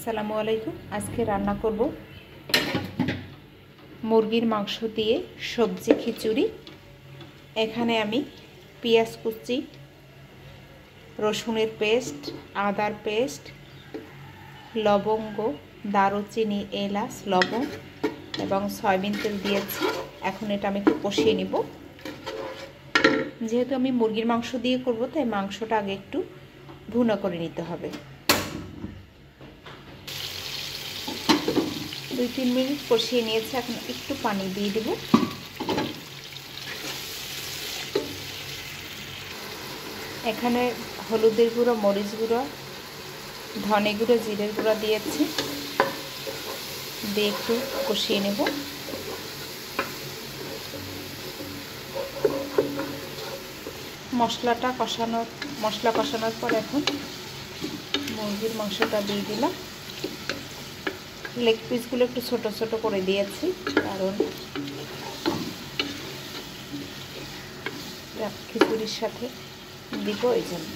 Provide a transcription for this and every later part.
আসসালামু আলাইকুম। আজকে রান্না করব মুরগির মাংস দিয়ে সবজি খিচুড়ি। এখানে আমি পেঁয়াজ কুচি, রসুনের পেস্ট, আদার পেস্ট, লবঙ্গ, দারুচিনি, এলাচ, লবঙ্গ এবং সয়াবিন তেল দিয়েছি। এখন এটা আমি একটু কষিয়ে নিব। যেহেতু আমি মুরগির মাংস দিয়ে করব, তাই মাংসটা আগে একটু ভুনা করে নিতে হবে। 2-3 মিনিট কষিয়ে নিয়েছি। এখন একটু পানি দিয়ে দেব। এখানে হলুদের গুঁড়ো, মরিচ গুঁড়ো, ধনে গুঁড়ো, জিরের গুঁড়ো দিয়েছি, দিয়ে একটু কষিয়ে নেব। মশলা কষানোর পর এখন মুরগির মাংসটা দিয়ে দিলাম। লেগ পিসগুলো একটু ছোট ছোট করে দিয়েছি, কারণ খিচুড়ির সাথে দিব, এই জন্য।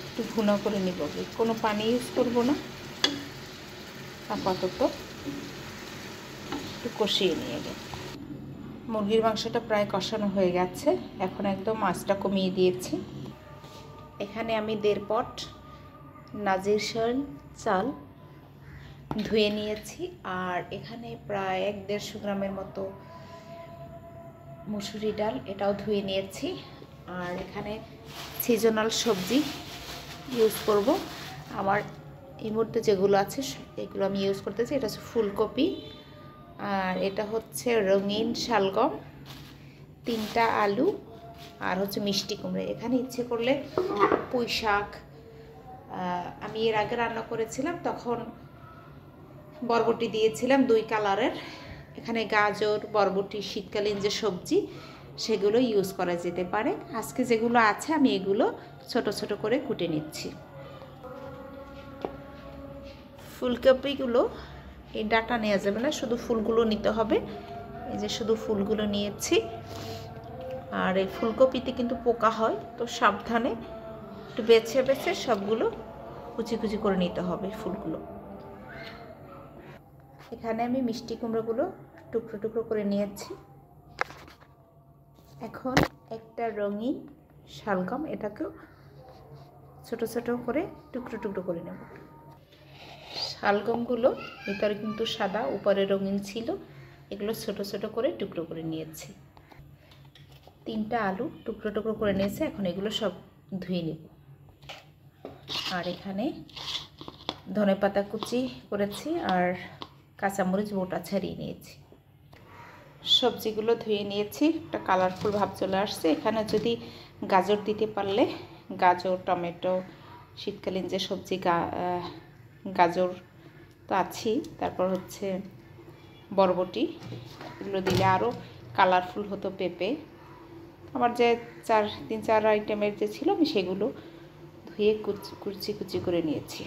একটু ভুনা করে নিব, কোনো পানি ইউজ করব না। আপাতত একটু কষিয়ে নিয়ে গেল। মুরগির মাংসটা প্রায় কষানো হয়ে গেছে। এখন একদম আঁচটা কমিয়ে দিয়েছি। এখানে আমি 1.5 পট নাজিরশাইল চাল ধুয়ে নিয়েছি, আর এখানে প্রায় 150 গ্রামের মতো মুসুরি ডাল, এটাও ধুয়ে নিয়েছি। আর এখানে সিজনাল সবজি ইউজ করব। আমার এই মুহূর্তে যেগুলো আছে এগুলো আমি ইউজ করতেছি। এটা হচ্ছে ফুলকপি, আর এটা হচ্ছে রঙিন শালগম, 3টা আলু, আর হচ্ছে মিষ্টি কুমড়া। এখানে ইচ্ছে করলে পুঁই শাক, আমি এর আগে রান্না করেছিলাম, তখন বরবটি দিয়েছিলাম 2 কালারের। এখানে গাজর, বরবটি, শীতকালীন যে সবজি সেগুলো ইউজ করা যেতে পারে। আজকে যেগুলো আছে আমি এগুলো ছোট ছোট করে কুটে নিচ্ছি। ফুলকপিগুলো এই ডাটা নেওয়া যাবে না, শুধু ফুলগুলো নিতে হবে। এই যে শুধু ফুলগুলো নিয়েছি। আর এই ফুলকপিতে কিন্তু পোকা হয়, তো সাবধানে একটু বেছে বেছে সবগুলো কুচি কুচি করে নিতে হবে ফুলগুলো। এখানে আমি মিষ্টি কুমড়োগুলো টুকরো টুকরো করে নিয়েছি। এখন একটা রঙিন শালগম, এটাকেও ছোট ছোট করে টুকরো টুকরো করে নেব। শালগমগুলো ভিতরে কিন্তু সাদা, উপরে রঙিন ছিল। এগুলো ছোট ছোট করে টুকরো করে নিয়েছি। 3টা আলু টুকরো টুকরো করে নিয়েছি। এখন এগুলো সব ধুয়ে নেব। আর এখানে ধনেপাতা কুচি করেছি, আর কাঁচামরিচ বোটা ছাড়িয়ে নিয়েছি। সবজিগুলো ধুয়ে নিয়েছি, একটা কালারফুল ভাব চলে আসছে। এখানে যদি গাজর দিতে পারলে, গাজর, টমেটো, শীতকালীন যে সবজি, গাজর তো আছেই, তারপর হচ্ছে বরবটি, এগুলো দিলে আরও কালারফুল হতো। পেঁপে, আমার যে 3-4 আইটেমের যে ছিল, আমি সেগুলো ধুয়ে কুচি কুচি করে নিয়েছি।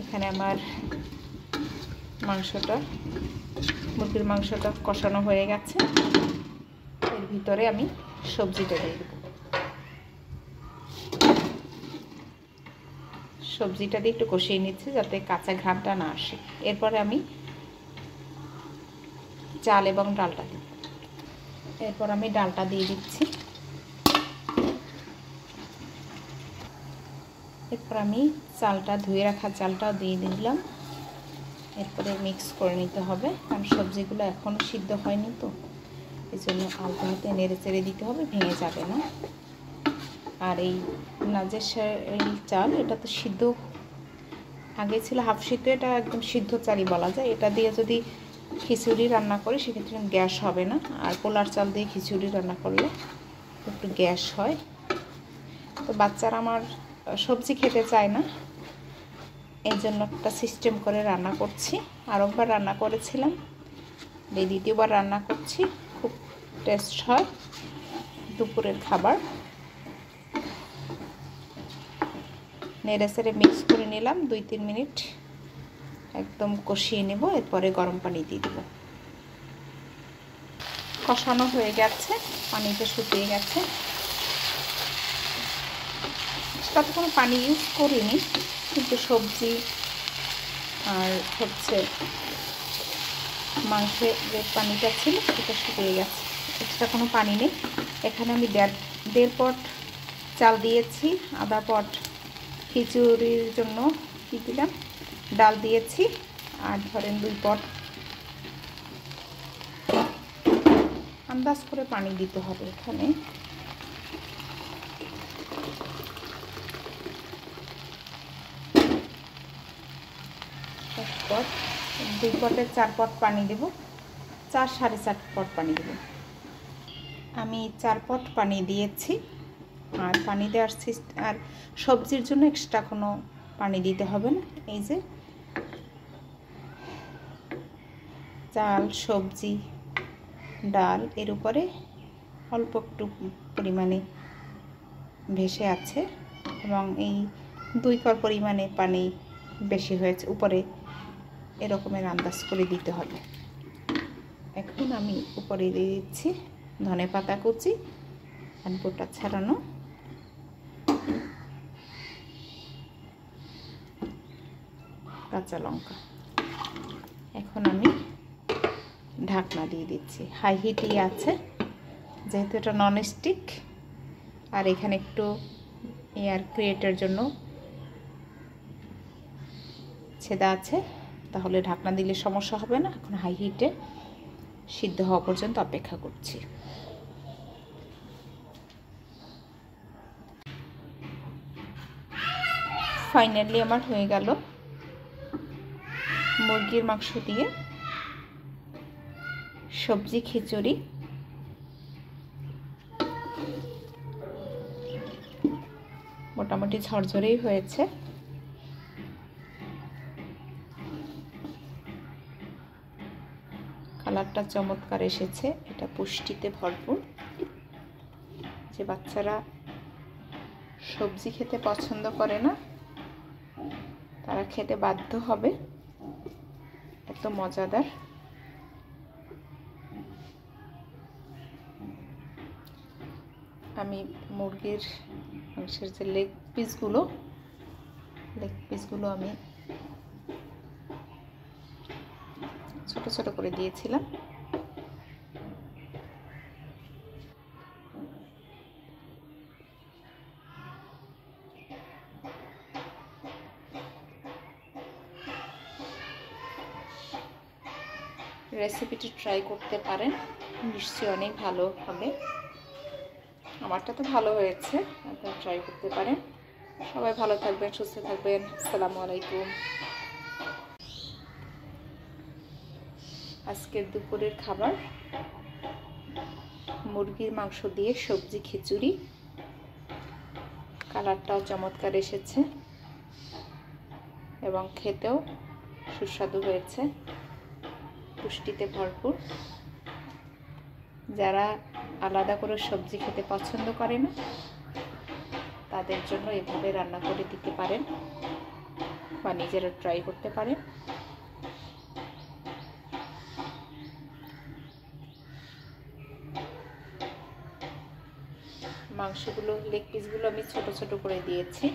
এখানে আমার মুরগির মাংসটা কষানো হয়ে গেছে। এর ভিতরে আমি সবজিটা দিয়ে দেব। সবজিটা দিয়ে একটু কষিয়ে নিচ্ছি, যাতে কাঁচা ঘ্রাণটা না আসে। এরপরে আমি চাল এবং ডালটা দিই। এরপর আমি ডালটা দিয়ে দিচ্ছি। এরপর আমি চালটা, ধুয়ে রাখা চালটাও দিয়ে দিলাম। এরপরে মিক্স করে নিতে হবে, কারণ সবজিগুলো এখনও সিদ্ধ হয়নি, তো এই জন্য আলতো হাতে নেড়ে চেড়ে দিতে হবে, ভেঙে যাবে না। আর এই নাজিরশাইল চাল, এটা তো সিদ্ধ, আগে ছিল হাফ সিদ্ধ, এটা একদম সিদ্ধ চালই বলা যায়। এটা দিয়ে যদি খিচুড়ি রান্না করি সেক্ষেত্রে গ্যাস হবে না। আর পোলার চাল দিয়ে খিচুড়ি রান্না করলে একটু গ্যাস হয়। তো বাচ্চারা আমার সবজি খেতে চায় না, এই জন্য একটা সিস্টেম করে রান্না করছি। আরেকবার রান্না করেছিলাম, এই 2য়বার রান্না করছি। খুব টেস্ট হয় দুপুরের খাবার। নেড়ে চেড়ে মিক্স করে নিলাম। 2-3 মিনিট একদম কষিয়ে নেব। এরপরে গরম পানি দিয়ে দেব। কষানো হয়ে গেছে, পানিটা শুকিয়ে গেছে। তাতে কোনো পানি ইউজ করিনি, কিন্তু সবজি আর হচ্ছে মাংসের যে পানিটা ছিল সেটা শুকিয়ে গেছে, এক্সট্রা কোনো পানি নেই। এখানে আমি দেড় পট চাল দিয়েছি, আধা পট খিচুড়ির জন্য কী দিলাম, ডাল দিয়েছি, আর ধরেন 2 পট আন্দাজ করে পানি দিতে হবে। এখানে পট 2 পটের 4 পট পানি দেব, 4-4.5 পট পানি দেব। আমি 4 পট পানি দিয়েছি। আর পানি দেওয়ার আর সবজির জন্য এক্সট্রা কোনো পানি দিতে হবে না। এই যে চাল, সবজি, ডাল এর উপরে অল্প একটু পরিমাণে ভেসে আছে, এবং এই 2 কর পরিমাণে পানি বেশি হয়েছে উপরে, এরকমের আন্দাজ করে দিতে হবে। এখন আমি উপরে দিয়ে দিচ্ছি ধনেপাতা কুচি আর বোটা ছাড়ানো, কাঁচা লঙ্কা। এখন আমি ঢাকনা দিয়ে দিচ্ছি, হাই হিটেই আছে যেহেতু এটা ননস্টিক, আর এখানে একটু এয়ার ক্রিয়েটের জন্য ছেদা আছে, তাহলে ঢাকনা দিলে সমস্যা হবে না। এখন হাই হিটে সিদ্ধ হওয়া পর্যন্ত অপেক্ষা করছি। ফাইনালি আমার হয়ে গেল মুরগির মাংস দিয়ে সবজি খিচুড়ি। মোটামুটি ঝরঝরেই হয়েছে। কালারটা চমৎকার এসেছে। এটা পুষ্টিতে ভরপুর। যে বাচ্চারা সবজি খেতে পছন্দ করে না তারা খেতে বাধ্য হবে, এত মজাদার। আমি মুরগির মাংসের যে লেগ পিসগুলো আমি ছোট ছোট করে দিয়েছিলাম। রেসিপিটি ট্রাই করতে পারেন, নিশ্চয়ই অনেক ভালো হবে। আমারটা তো ভালো হয়েছে, আপনারা ট্রাই করতে পারেন। সবাই ভালো থাকবেন, সুস্থ থাকবেন। আসসালামু আলাইকুম। আজকের দুপুরের খাবার মুরগির মাংস দিয়ে সবজি খিচুড়ি। কালারটাও চমৎকার এসেছে এবং খেতেও সুস্বাদু হয়েছে, পুষ্টিতে ভরপুর। যারা আলাদা করে সবজি খেতে পছন্দ করে না তাদের জন্য এভাবে রান্না করে দিতে পারেন বা নিজেরা ট্রাই করতে পারেন। মাংসগুলো, লেগ পিসগুলো আমি ছোট ছোট করে দিয়েছি।